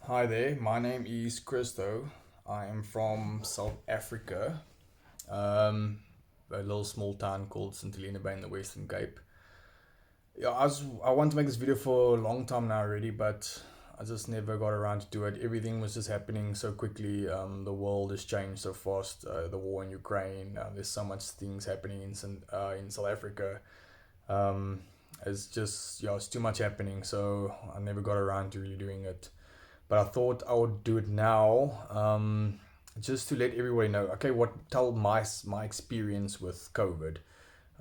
Hi there, my name is Christo. I am from South Africa, um, a little small town called St Helena Bay in the Western Cape. Yeah, I want to make this video for a long time now already, but I just never got around to do it. Everything was just happening so quickly. The world has changed so fast. The war in Ukraine. There's so much things happening in South Africa. Um, it's just it's too much happening. So I never got around to really doing it, but I thought I would do it now, just to let everybody know. Okay, tell my experience with COVID,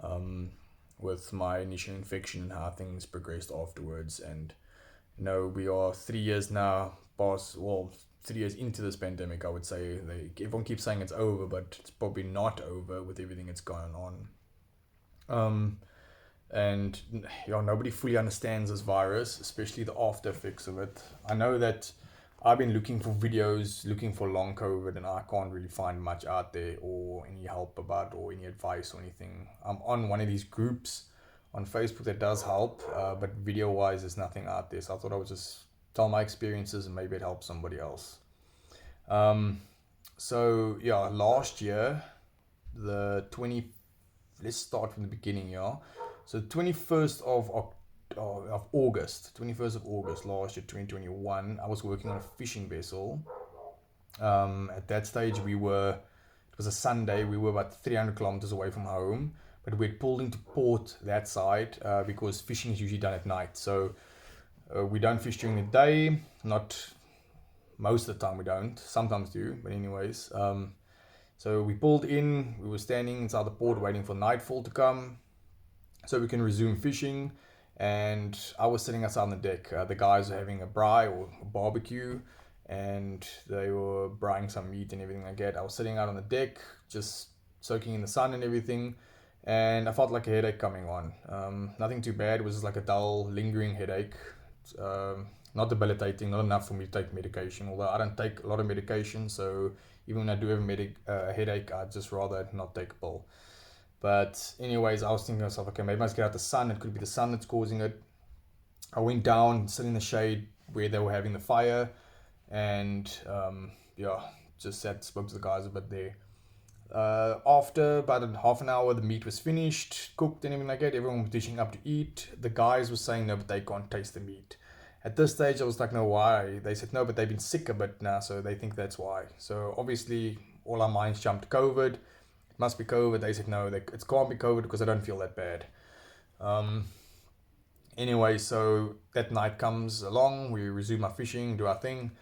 um, with my initial infection and how things progressed afterwards. And we are 3 years now past. Well, 3 years into this pandemic, I would say. Everyone keeps saying it's over, but it's probably not over with everything that's going on. Um, and nobody fully understands this virus, especially the after effects of it. I know that I've been looking for videos, looking for long COVID, and I can't really find much out there or any help about or any advice or anything. I'm on one of these groups on Facebook that does help, but video wise, there's nothing out there. So I thought I would just tell my experiences and maybe it helps somebody else. Um, so yeah, last year, the 20, let's start from the beginning, yeah. So 21st of August, 21st of August last year, 2021, I was working on a fishing vessel. At that stage, it was a Sunday, we were about 300 kilometers away from home, but we had pulled into port that side because fishing is usually done at night. So we don't fish during the day, not most of the time we don't, sometimes do, but anyways. So we pulled in, we were standing inside the port waiting for nightfall to come so we can resume fishing. And I was sitting outside on the deck. The guys were having a braai or a barbecue, and they were braaiing some meat and everything like that. I was sitting out on the deck, just soaking in the sun and everything, and I felt like a headache coming on. Nothing too bad. It was just like a dull, lingering headache. Not debilitating, not enough for me to take medication. Although I don't take a lot of medication, so even when I do have a headache, I'd just rather not take a pill. But anyways, I was thinking to myself, okay, maybe I must get out the sun. It could be the sun that's causing it. I went down, sat in the shade where they were having the fire, and just spoke to the guys a bit there. After about half an hour, the meat was finished, cooked, and everything like that. Everyone was dishing up to eat. The guys were saying no, but they can't taste the meat. At this stage, I was like, no, why? They said no, but they've been sick a bit now, so they think that's why. So obviously, all our minds jumped to COVID. It must be COVID. They said no, it can't be COVID because I don't feel that bad. Um, anyway, so that night comes along. We resume our fishing, do our thing.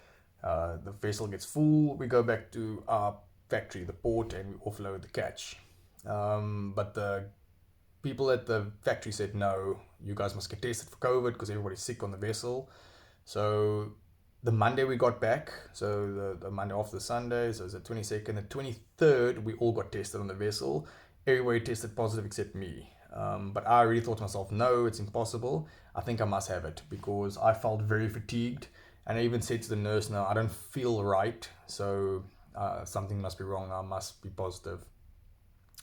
The vessel gets full. We go back to our factory, the port, and we offload the catch. But the people at the factory said, no, you guys must get tested for COVID because everybody's sick on the vessel. So the Monday we got back, so the Monday after the Sunday, so it's the 22nd, the 23rd, we all got tested on the vessel. Everybody tested positive except me. But I really thought to myself, no, it's impossible. I think I must have it because I felt very fatigued. And I even said to the nurse, no, I don't feel right. So something must be wrong. I must be positive.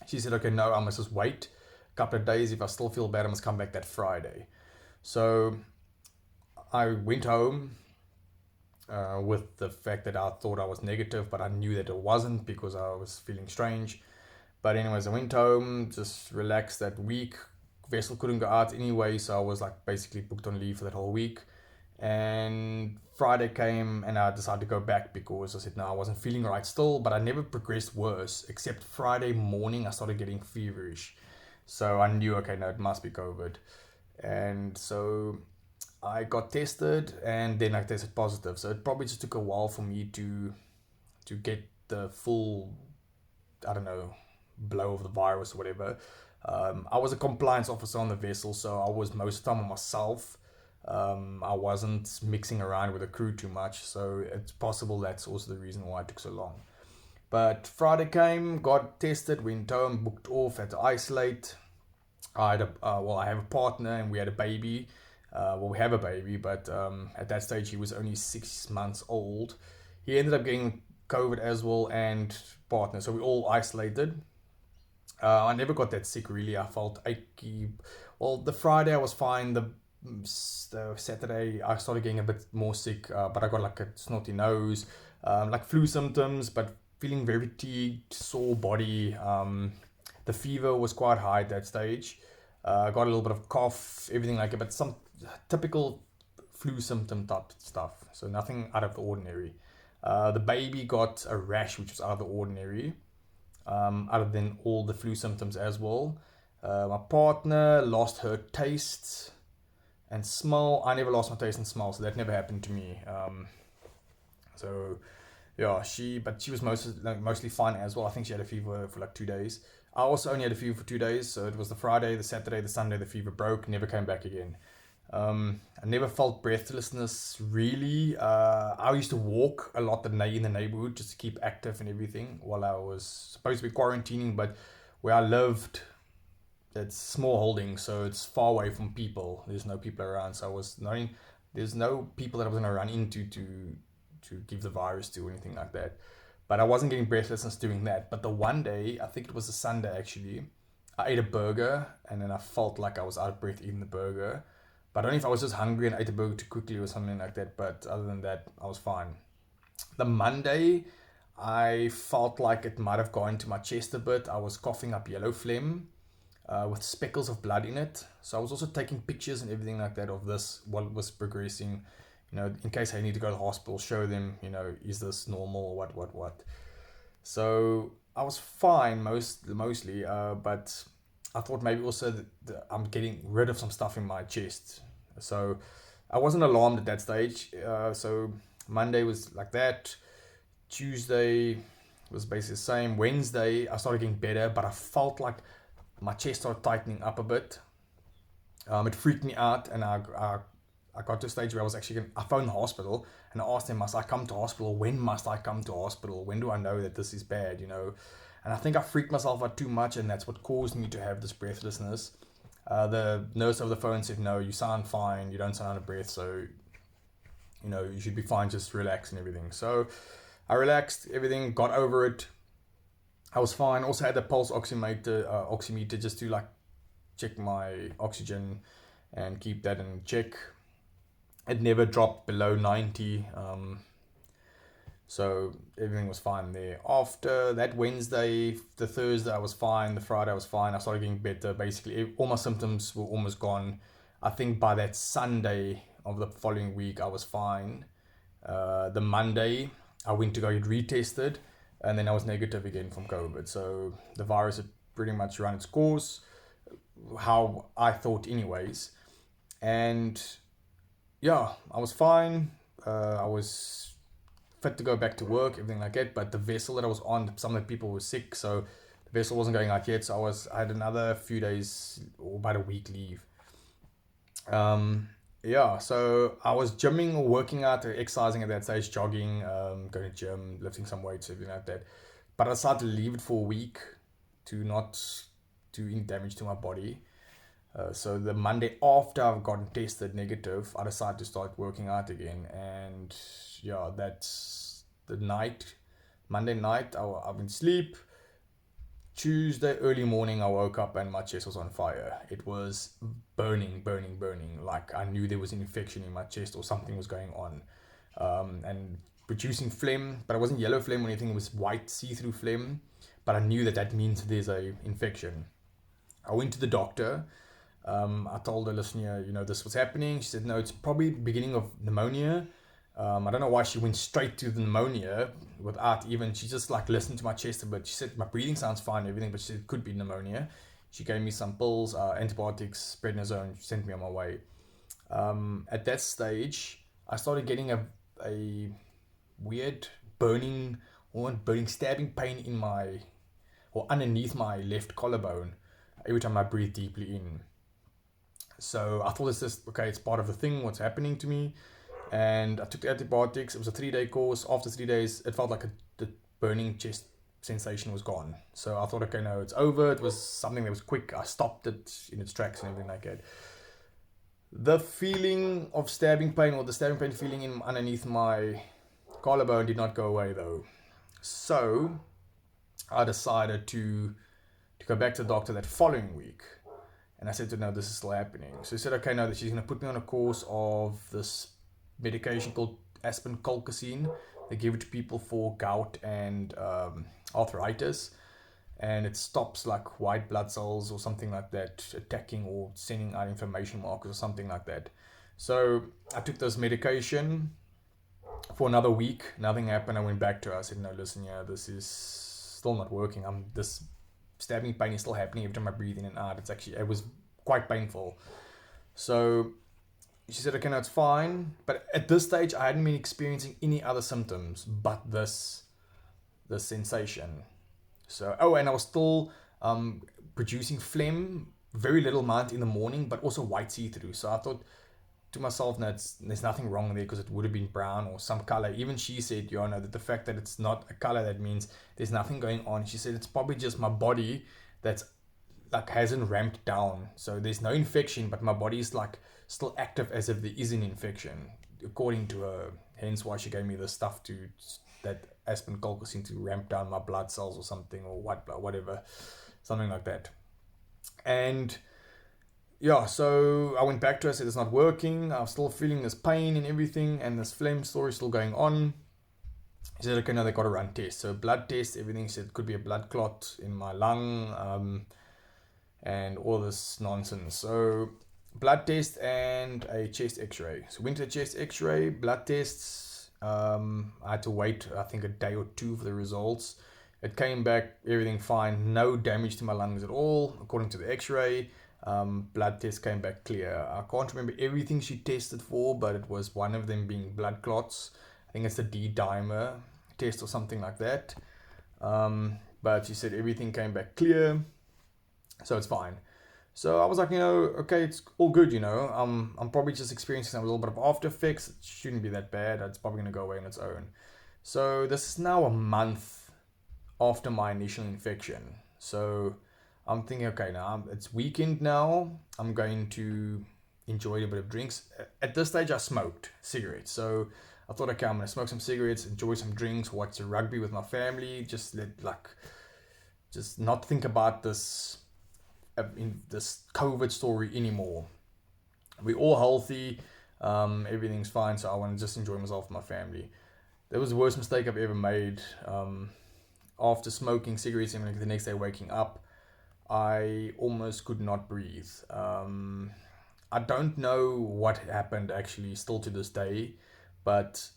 She said, okay, no, I must just wait a couple of days. If I still feel bad, I must come back that Friday. So I went home with the fact that I thought I was negative, but I knew that it wasn't because I was feeling strange. But anyways, I went home, just relaxed that week. Vessel couldn't go out anyway, so I was like basically booked on leave for that whole week. And Friday came and I decided to go back because I said no, I wasn't feeling right still, but I never progressed worse except Friday morning I started getting feverish. So I knew, okay, no, it must be COVID. And so I got tested and then I tested positive. So it probably just took a while for me to get the full, I don't know, blow of the virus or whatever. I was a compliance officer on the vessel, so I was most of the time on myself. I wasn't mixing around with the crew too much, so it's possible that's also the reason why it took so long. But Friday came, got tested, went home, booked off, had to isolate. I have a partner and we had a baby. We have a baby, but at that stage he was only 6 months old. He ended up getting COVID as well and partner, so we all isolated. I never got that sick really. I felt achy. Well, the Friday I was fine. The the Saturday I started getting a bit more sick, but I got like a snotty nose, like flu symptoms, but feeling very fatigued, sore body. The fever was quite high at that stage. I got a little bit of cough, everything like it, but some typical flu symptom type stuff. So nothing out of the ordinary. The baby got a rash, which was out of the ordinary, other than all the flu symptoms as well. My partner lost her taste and smell. I never lost my taste and smell, so that never happened to me. So yeah, but she was mostly fine as well. I think she had a fever for like 2 days. I also only had a fever for 2 days, so it was the Friday, the Saturday, the Sunday. The fever broke, never came back again. I never felt breathlessness really. I used to walk a lot in the neighborhood just to keep active and everything while I was supposed to be quarantining, but where I lived, it's small holding, so it's far away from people. There's no people around, so there's no people that I was gonna run into to give the virus to or anything like that. But I wasn't getting breathlessness doing that. But the one day, I think it was a Sunday actually, I ate a burger and then I felt like I was out of breath eating the burger. But I don't know if I was just hungry and ate a burger too quickly or something like that. But other than that, I was fine. The Monday, I felt like it might have gone to my chest a bit. I was coughing up yellow phlegm with speckles of blood in it. So I was also taking pictures and everything like that of this while it was progressing. In case I need to go to the hospital, show them, is this normal or what. So I was fine mostly, but I thought maybe also that I'm getting rid of some stuff in my chest. So I wasn't alarmed at that stage. So Monday was like that. Tuesday was basically the same. Wednesday I started getting better, but I felt like my chest started tightening up a bit. It freaked me out, and I got to a stage where I phoned the hospital and I asked them, must I come to hospital? When must I come to hospital? When do I know that this is bad, And I think I freaked myself out too much, and that's what caused me to have this breathlessness. The nurse over the phone said, no, you sound fine. You don't sound out of breath, so, you should be fine. Just relax and everything. So I relaxed, everything, got over it. I was fine. Also had a pulse oximeter just to check my oxygen and keep that in check. It never dropped below 90, so everything was fine there. After that Wednesday, the Thursday I was fine, the Friday I was fine. I started getting better. Basically, all my symptoms were almost gone. I think by that Sunday of the following week, I was fine. The Monday, I went to go get retested, and then I was negative again from COVID. So the virus had pretty much run its course, how I thought anyways. And yeah, I was fine. I was fit to go back to work, everything like that. But the vessel that I was on, some of the people were sick, so the vessel wasn't going out yet. So I had another few days or about a week leave. Yeah, so I was gymming or working out or exercising at that stage, jogging, going to gym, lifting some weights, everything like that. But I decided to leave it for a week to not do any damage to my body. So the Monday after I've gotten tested negative, I decided to start working out again. And yeah, that's the night. Monday night, I've been asleep. Tuesday early morning, I woke up and my chest was on fire. It was burning. Like I knew there was an infection in my chest or something was going on. And producing phlegm, but it wasn't yellow phlegm or anything. It was white see-through phlegm. But I knew that means there's a infection. I went to the doctor. I told her, listen, this was happening. She said, no, it's probably beginning of pneumonia. I don't know why she went straight to the pneumonia without she just listened to my chest a bit. She said, my breathing sounds fine, everything, but she said it could be pneumonia. She gave me some pills, antibiotics, prednisone, sent me on my way. At that stage, I started getting a weird stabbing pain underneath my left collarbone every time I breathe deeply in. So I thought it's part of the thing, what's happening to me. And I took the antibiotics. It was a 3-day course. After 3 days, it felt like the burning chest sensation was gone. So I thought, okay, no, it's over. It was something that was quick. I stopped it in its tracks and everything like that. The feeling of stabbing pain, or the stabbing pain feeling underneath my collarbone, did not go away though. So I decided to go back to the doctor that following week. And I said to her, no, this is still happening. So she said, okay, no, that she's going to put me on a course of this medication called aspirin colchicine. They give it to people for gout and arthritis. And it stops like white blood cells or something like that attacking or sending out inflammation markers or something like that. So I took this medication for another week. Nothing happened. I went back to her. I said, no, listen, yeah, this is still not working. This stabbing pain is still happening every time I breathe in and out. It was quite painful. So she said, okay, no, it's fine. But at this stage, I hadn't been experiencing any other symptoms but this sensation. So, and I was still producing phlegm, very little amount in the morning, but also white see-through. So I thought to myself, no, there's nothing wrong there because it would have been brown or some color. Even she said, Joanna, that the fact that it's not a color, that means there's nothing going on. She said it's probably just my body that's like hasn't ramped down. So there's no infection, but my body is like still active as if there is an infection, according to her. Hence why she gave me the stuff that aspirin colchicine to ramp down my blood cells or something, or white blood, whatever, something like that. And yeah, so I went back to her, I said it's not working. I'm still feeling this pain and everything, and this phlegm story still going on. She said, okay, now they got to run tests. So blood test, everything. She said it could be a blood clot in my lung, and all this nonsense. So blood test and a chest x-ray. So went to the chest x-ray, blood tests. I had to wait, I think, a day or two for the results. It came back, everything fine, no damage to my lungs at all, according to the x-ray. Blood test came back clear. I can't remember everything she tested for, but it was one of them being blood clots. I think it's the D-dimer test or something like that. But she said everything came back clear, so it's fine. So I was like, okay, it's all good, I'm probably just experiencing a little bit of after effects. It shouldn't be that bad. It's probably going to go away on its own. So this is now a month after my initial infection. So I'm thinking, okay, now it's weekend now. I'm going to enjoy a bit of drinks. At this stage, I smoked cigarettes. So I thought, okay, I'm going to smoke some cigarettes, enjoy some drinks, watch the rugby with my family, just not think about this COVID story anymore. We're all healthy, everything's fine, so I want to just enjoy myself and my family. That was the worst mistake I've ever made. After smoking cigarettes and the next day waking up, I almost could not breathe. I don't know what happened actually, still to this day, but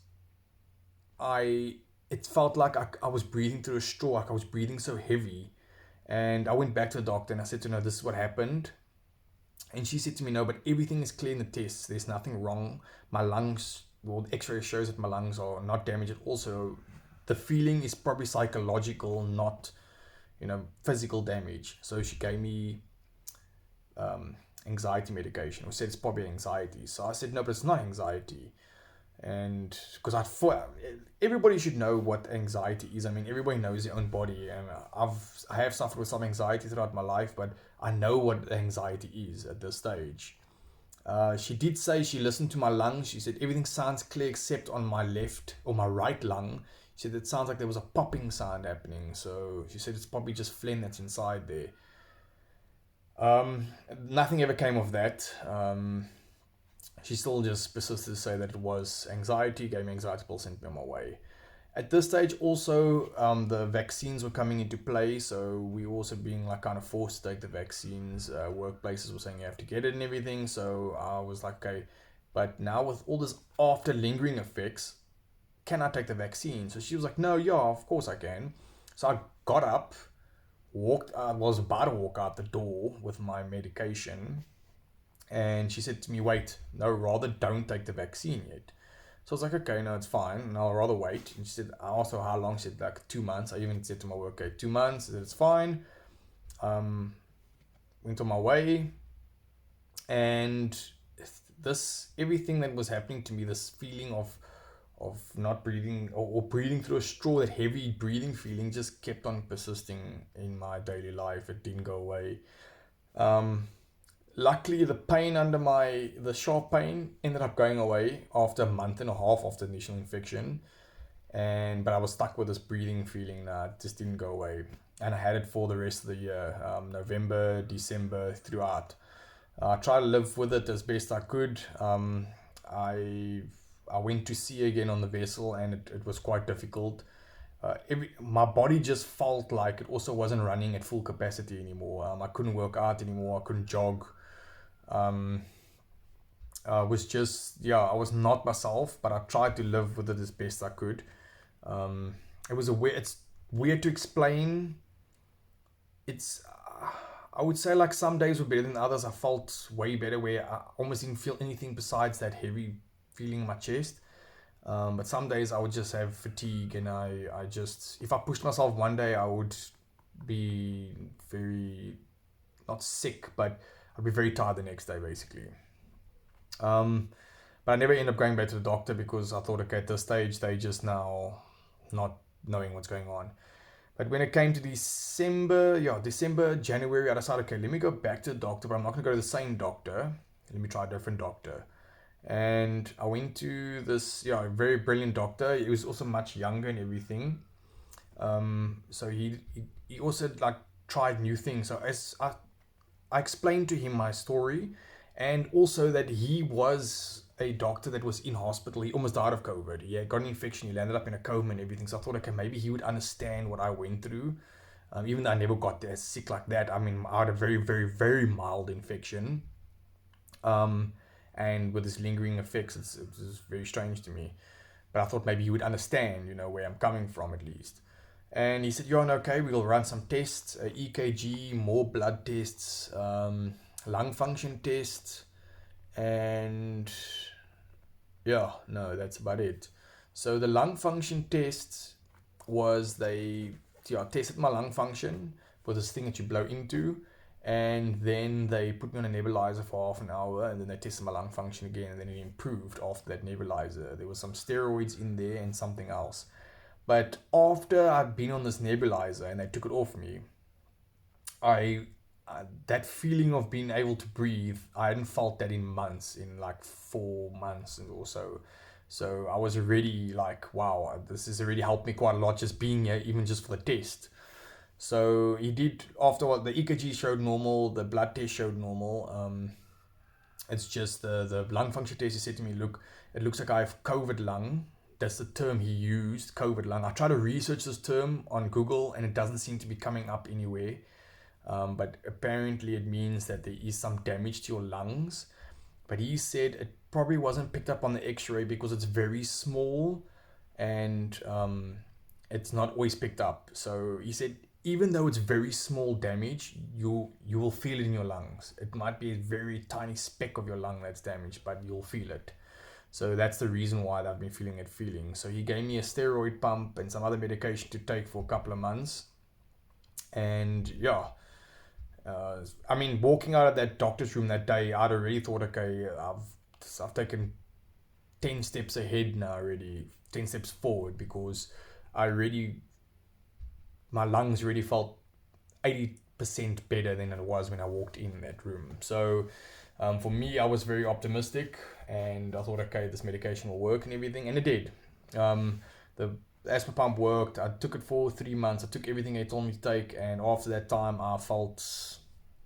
it felt like I was breathing through a straw, like I was breathing so heavy. And I went back to the doctor and I said to her, no, this is what happened. And she said to me, no, but everything is clear in the tests. There's nothing wrong. My lungs, the x-ray shows that my lungs are not damaged. Also, the feeling is probably psychological, not, physical damage. So she gave me anxiety medication. Or said it's probably anxiety. So I said, no, but it's not anxiety. And because I thought everybody should know what anxiety is. I mean, everybody knows their own body, and I have suffered with some anxiety throughout my life, but I know what anxiety is at this stage. She did say she listened to my lungs. She said everything sounds clear except on my left or my right lung. She said it sounds like there was a popping sound happening. So she said it's probably just phlegm that's inside there. Nothing ever came of that. She still just persisted to say that it was anxiety, gave me anxiety pills, sent me on my way. At this stage, also, the vaccines were coming into play, so we also being kind of forced to take the vaccines. Workplaces were saying you have to get it and everything, so I was like, okay, but now with all this after lingering effects, can I take the vaccine? So she was like, no, yeah, of course I can. So I got up, was about to walk out the door with my medication. And she said to me, wait, no, rather don't take the vaccine yet. So I was like, okay, no, it's fine. And I'll rather wait. And she said, I asked her how long. She said, like 2 months. I even said to my work, okay, 2 months. I said, it's fine. Went on my way. And everything that was happening to me, this feeling of not breathing or breathing through a straw, that heavy breathing feeling just kept on persisting in my daily life. It didn't go away. Luckily, the pain the sharp pain ended up going away after a month and a half after the initial infection. But I was stuck with this breathing feeling that just didn't go away. And I had it for the rest of the year, November, December, throughout. I tried to live with it as best I could. I I went to sea again on the vessel, and it was quite difficult. My body just felt like it also wasn't running at full capacity anymore. I couldn't work out anymore. I couldn't jog. Um, I was just, yeah, I was not myself, but I tried to live with it as best I could. Um, it was a weird, it's weird to explain. It's, I would say like some days were better than others. I felt way better where I almost didn't feel anything besides that heavy feeling in my chest. But some days I would just have fatigue, and I just, if I pushed myself one day, I would be very, not sick, but I'd be very tired the next day, basically. Um, but I never end up going back to the doctor because I thought, okay, at this stage, they just now not knowing what's going on. But when it came to December, yeah, December, January, I decided, okay, let me go back to the doctor, but I'm not going to go to the same doctor. Let me try a different doctor. And I went to this, yeah, very brilliant doctor. He was also much younger and everything. So he also like tried new things. So as I explained to him my story, and also that he was a doctor that was in hospital. He almost died of COVID. He had got an infection. He landed up in a coma and everything. So I thought, okay, maybe he would understand what I went through. Even though I never got as sick like that. I mean, I had a very, very, very mild infection. Um, and with this lingering effects, it's very strange to me. But I thought maybe he would understand, where I'm coming from at least. And he said, "You're okay. We'll run some tests, EKG, more blood tests, lung function tests, and yeah, no, that's about it." So the lung function tests was they, yeah, tested my lung function for this thing that you blow into, and then they put me on a nebulizer for half an hour, and then they tested my lung function again, and then it improved after that nebulizer. There was some steroids in there and something else. But after I'd been on this nebulizer and they took it off me, I that feeling of being able to breathe, I hadn't felt that in months, in like 4 months or so. So I was already like, wow, this has already helped me quite a lot just being here, even just for the test. So he did, after what the EKG showed normal, the blood test showed normal. It's just the lung function test. He said to me, "Look, it looks like I have COVID lung." That's the term he used, COVID lung. I tried to research this term on Google, and it doesn't seem to be coming up anywhere. But apparently, it means that there is some damage to your lungs. But he said it probably wasn't picked up on the X-ray because it's very small, and it's not always picked up. So he said even though it's very small damage, you will feel it in your lungs. It might be a very tiny speck of your lung that's damaged, but you'll feel it. So that's the reason why I've been feeling. So he gave me a steroid pump and some other medication to take for a couple of months. And yeah, I mean, walking out of that doctor's room that day, I'd already thought, okay, I've taken 10 steps ahead now already, 10 steps forward, because I really, my lungs really felt 80% better than it was when I walked in that room. So for me, I was very optimistic, and I thought, okay, this medication will work and everything, and it did. The asthma pump worked. I took it for 3 months. I took everything they told me to take, and after that time, I felt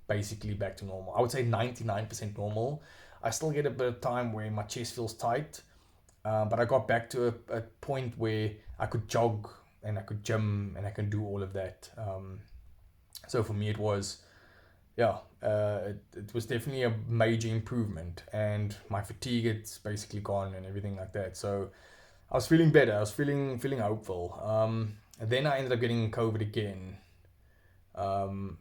basically back to normal. I would say 99% normal. I still get a bit of time where my chest feels tight, but I got back to a point where I could jog and I could gym and I can do all of that. So for me, it was, yeah, it was definitely a major improvement, and my fatigue it's basically gone and everything like that. So I was feeling better. I was feeling hopeful. And then I ended up getting COVID again. Um,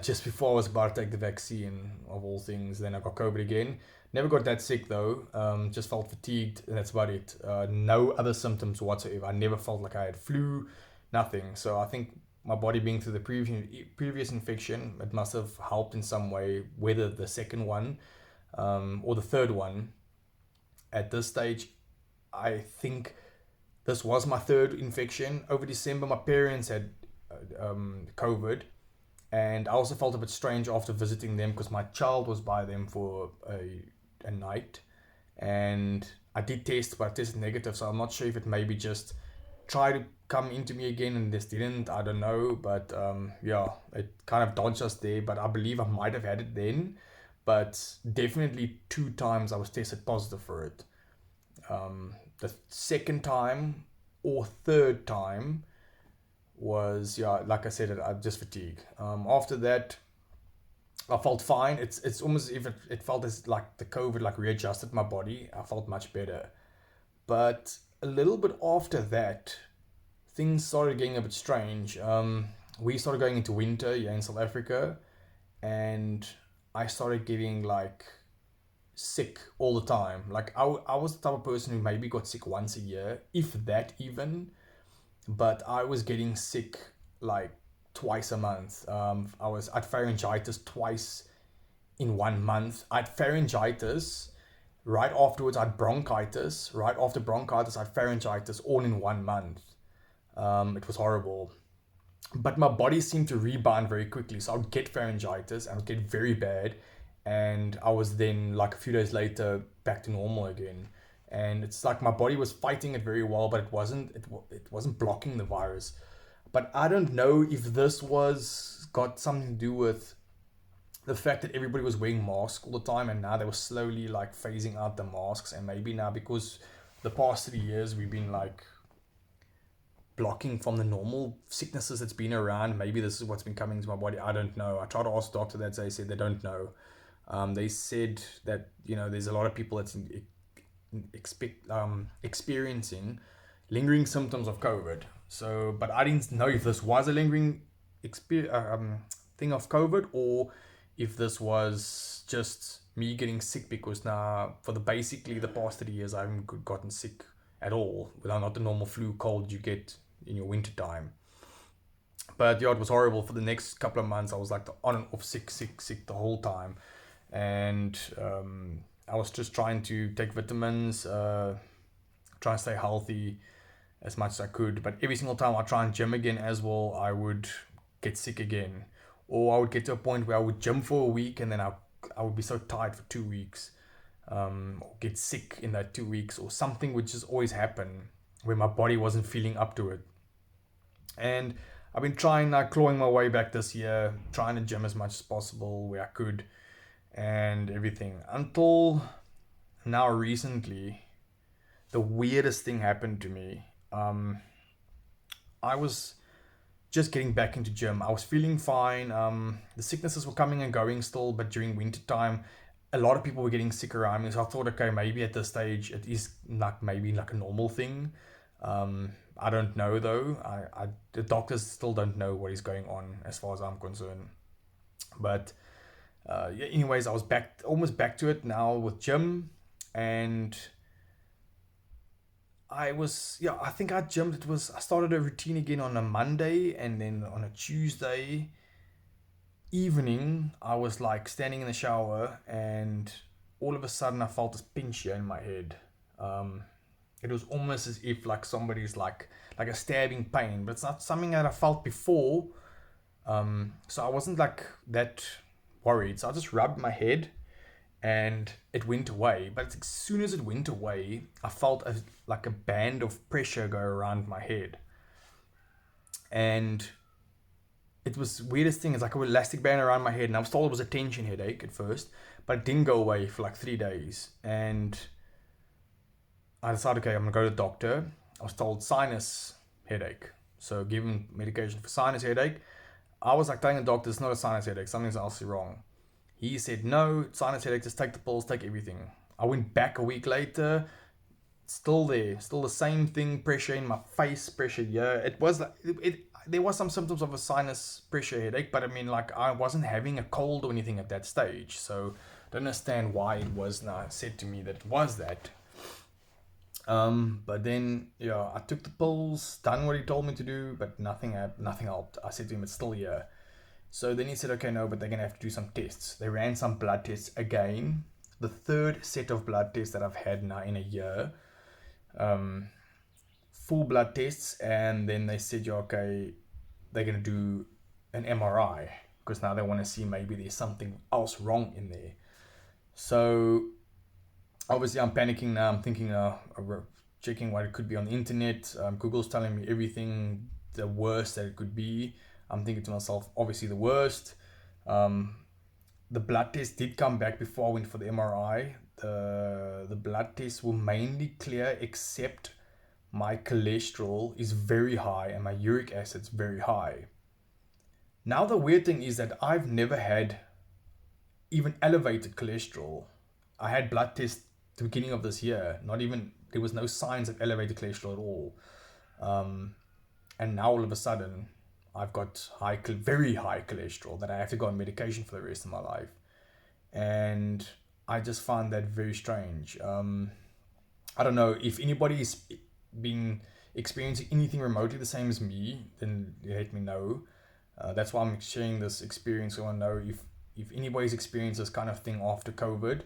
just before I was about to take the vaccine, of all things. Then I got COVID again. Never got that sick though. Just felt fatigued, and that's about it. No other symptoms whatsoever. I never felt like I had flu, nothing. So I think my body being through the previous infection, it must have helped in some way. Whether the second one or the third one, at this stage, I think this was my third infection. Over December, my parents had COVID, and I also felt a bit strange after visiting them because my child was by them for a night, and I did test, but I tested negative, so I'm not sure if it maybe just tried to come into me again and this didn't. I don't know, but yeah, it kind of dodged us there. But I believe I might have had it then, but definitely 2 times I was tested positive for it. The second time or third time was, yeah, like I said, I just fatigue. After that, I felt fine. It's almost as if it felt as like the COVID like readjusted my body. I felt much better. But a little bit after that, things started getting a bit strange. We started going into winter here in South Africa, and I started getting like sick all the time. Like I was the type of person who maybe got sick once a year, if that even. But I was getting sick like twice a month. I'd pharyngitis twice in 1 month. I had pharyngitis. Right afterwards, I had bronchitis. Right after bronchitis, I had pharyngitis all in 1 month. It was horrible. But my body seemed to rebound very quickly. So I would get pharyngitis and it would get very bad. And I was then, like a few days later, back to normal again. And it's like my body was fighting it very well, but it wasn't blocking the virus. But I don't know if this was got something to do with the fact that everybody was wearing masks all the time, and now they were slowly like phasing out the masks, and maybe now because the past 3 years we've been like blocking from the normal sicknesses that's been around, maybe this is what's been coming to my body. I don't know. I tried to ask the doctor that, they said they don't know. They said that, there's a lot of people that's experiencing lingering symptoms of COVID. So, but I didn't know if this was a lingering thing of COVID, or if this was just me getting sick, because now for basically the past 3 years I haven't gotten sick at all, without not the normal flu cold you get in your winter time. But yeah, it was horrible. For the next couple of months I was like on and off sick the whole time. And I was just trying to take vitamins, try and stay healthy as much as I could. But every single time I try and gym again as well, I would get sick again. Or I would get to a point where I would gym for a week, and then I would be so tired for 2 weeks, or get sick in that 2 weeks, or something would just always happen where my body wasn't feeling up to it. And I've been clawing my way back this year, trying to gym as much as possible where I could, and everything, until now recently the weirdest thing happened to me. I was just getting back into gym. I was feeling fine. The sicknesses were coming and going still, but during winter time, a lot of people were getting sick around me. So I thought, okay, maybe at this stage it is like maybe like a normal thing. I don't know though. The doctors still don't know what is going on as far as I'm concerned. But yeah, anyways, I was almost back to it now with gym, and I think I jumped. I started a routine again on a Monday, and then on a Tuesday evening, I was like standing in the shower, and all of a sudden I felt this pinch here in my head. It was almost as if like somebody's like a stabbing pain, but it's not something that I felt before. So I wasn't like that worried. So I just rubbed my head, and it went away. But as soon as it went away, I felt like a band of pressure go around my head. And it was the weirdest thing. It's like an elastic band around my head. And I was told it was a tension headache at first, but it didn't go away for like 3 days. And I decided, okay, I'm going to go to the doctor. I was told sinus headache. So given medication for sinus headache. I was like telling the doctor, it's not a sinus headache. Something's else wrong. He said, no, sinus headache, just take the pills, take everything. I went back a week later, still there, still the same thing, pressure in my face, pressure here. It was like, there was some symptoms of a sinus pressure headache, but I mean, like, I wasn't having a cold or anything at that stage. So I don't understand why it was now said to me that it was that. But then, yeah, I took the pills, done what he told me to do, but nothing helped. I said to him, it's still here. So then he said, okay, no, but they're going to have to do some tests. They ran some blood tests again. The third set of blood tests that I've had now in a year. Full blood tests. And then they said, yeah, okay, they're going to do an MRI. Because now they want to see maybe there's something else wrong in there. So obviously I'm panicking now. I'm thinking, checking what it could be on the internet. Google's telling me everything, the worst that it could be. I'm thinking to myself, obviously the worst. the blood test did come back before I went for the MRI. The blood tests were mainly clear, except my cholesterol is very high and my uric acid's very high. Now the weird thing is that I've never had even elevated cholesterol. I had blood tests at the beginning of this year. Not even there was no signs of elevated cholesterol at all. Um, and now all of a sudden, I've got very high cholesterol that I have to go on medication for the rest of my life. And I just find that very strange. I don't know if anybody's been experiencing anything remotely the same as me, then let me know. That's why I'm sharing this experience. I want to know if anybody's experienced this kind of thing after COVID,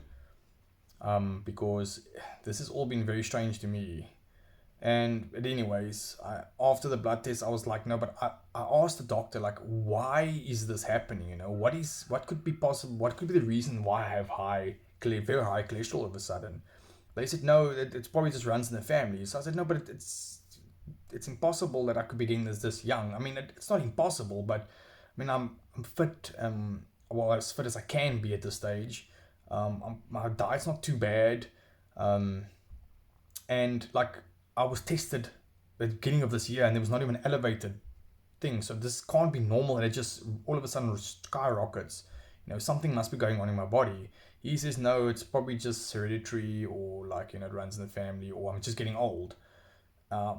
because this has all been very strange to me. But anyways, after the blood test, I was like, no, but I asked the doctor, like, why is this happening? What could be possible? What could be the reason why I have very high cholesterol all of a sudden? They said, no, it's probably just runs in the family. So I said, no, but it's impossible that I could be getting this young. I mean, it's not impossible, but I mean, I'm fit, well, as fit as I can be at this stage. My diet's not too bad. Um, and like, I was tested at the beginning of this year and there was not even an elevated thing. So this can't be normal and it just all of a sudden skyrockets. Something must be going on in my body. He says, no, it's probably just hereditary, or like, it runs in the family, or I'm just getting old. I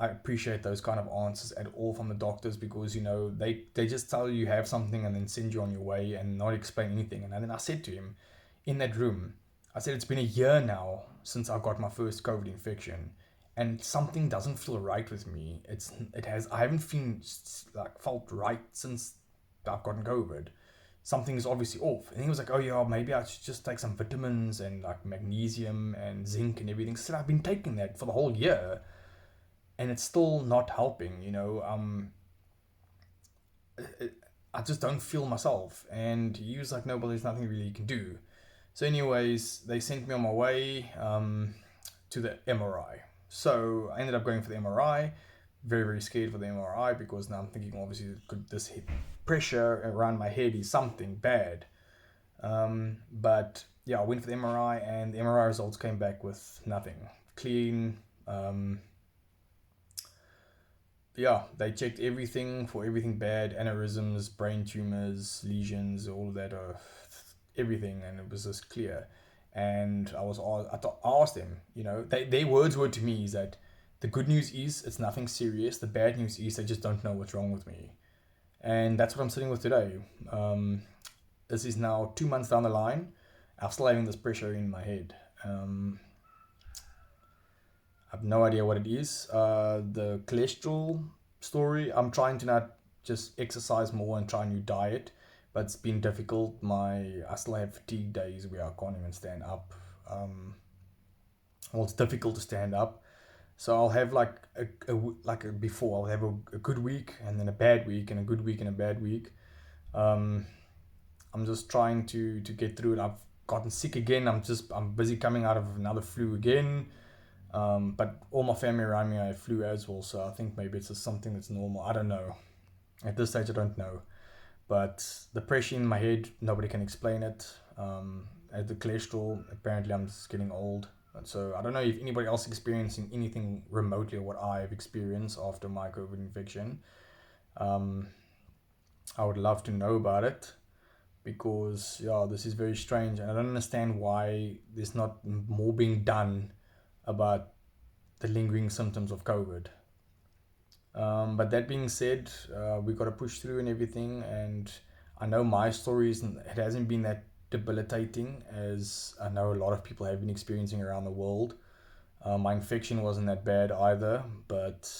appreciate those kind of answers at all from the doctors, because they just tell you have something and then send you on your way and not explain anything. And then I said to him in that room, I said, it's been a year now since I got my first COVID infection, and something doesn't feel right with me. I haven't felt right since I've gotten COVID. Something's obviously off. And he was like, oh yeah, maybe I should just take some vitamins and like magnesium and zinc and everything. So I've been taking that for the whole year and it's still not helping. I just don't feel myself. And he was like, no, well, there's nothing really you can do. So anyways, they sent me on my way to the MRI. So I ended up going for the MRI. Very, very scared for the MRI, because now I'm thinking, obviously, could this pressure around my head is something bad. But yeah, I went for the MRI and the MRI results came back with nothing. Clean. Yeah, they checked everything for everything bad: aneurysms, brain tumors, lesions, all of that, everything, and it was just clear. And I asked them, their words were to me is that the good news is it's nothing serious. The bad news is they just don't know what's wrong with me, and that's what I'm sitting with today. This is now 2 months down the line. I'm still having this pressure in my head. I have no idea what it is. The cholesterol story, I'm trying to not just exercise more and try a new diet, but it's been difficult. I still have fatigue days where I can't even stand up. Well, it's difficult to stand up. So I'll have before, I'll have a good week and then a bad week and a good week and a bad week. I'm just trying to get through it. I've gotten sick again. I'm busy coming out of another flu again. But all my family around me, I have flu as well. So I think maybe it's just something that's normal. I don't know. At this stage, I don't know. But the pressure in my head, nobody can explain it. At the cholesterol, apparently I'm just getting old. And so I don't know if anybody else experiencing anything remotely what I've experienced after my COVID infection. I would love to know about it, because yeah, this is very strange, and I don't understand why there's not more being done about the lingering symptoms of COVID. But that being said, we got to push through and everything. And I know my story it hasn't been that debilitating as I know a lot of people have been experiencing around the world. My infection wasn't that bad either, but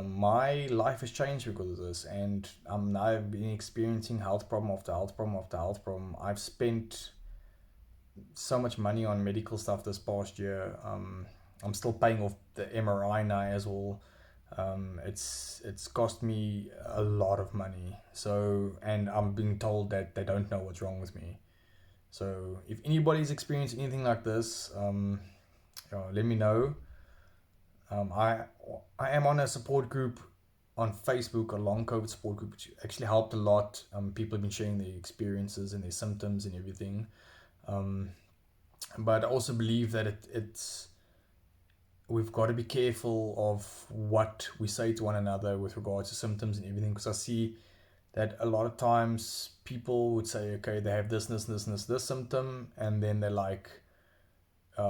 my life has changed because of this, and I've been experiencing health problem after health problem after health problem. I've spent so much money on medical stuff this past year. I'm still paying off the MRI now as well. It's cost me a lot of money. So, and I'm being told that they don't know what's wrong with me. So, if anybody's experienced anything like this, let me know. I am on a support group on Facebook a long COVID support group, which actually helped a lot. People have been sharing their experiences and their symptoms and everything. Um, but I also believe that it's we've got to be careful of what we say to one another with regards to symptoms and everything, because I see that a lot of times people would say, okay, they have this symptom, and then they're like,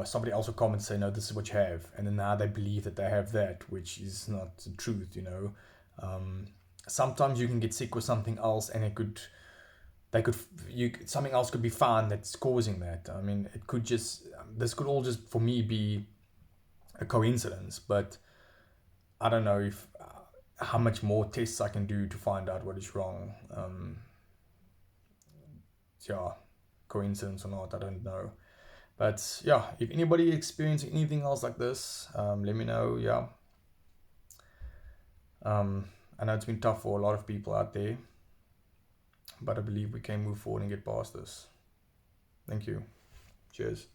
somebody else will comment and say, no, this is what you have, and then now they believe that they have that, which is not the truth, you know. Sometimes you can get sick with something else, and something else could be found that's causing that. I mean, it could just this could all just for me be a coincidence, but I don't know if how much more tests I can do to find out what is wrong. Yeah, coincidence or not, I don't know. But yeah, if anybody experiencing anything else like this, let me know. Yeah, I know it's been tough for a lot of people out there, but I believe we can move forward and get past this. Thank you. Cheers.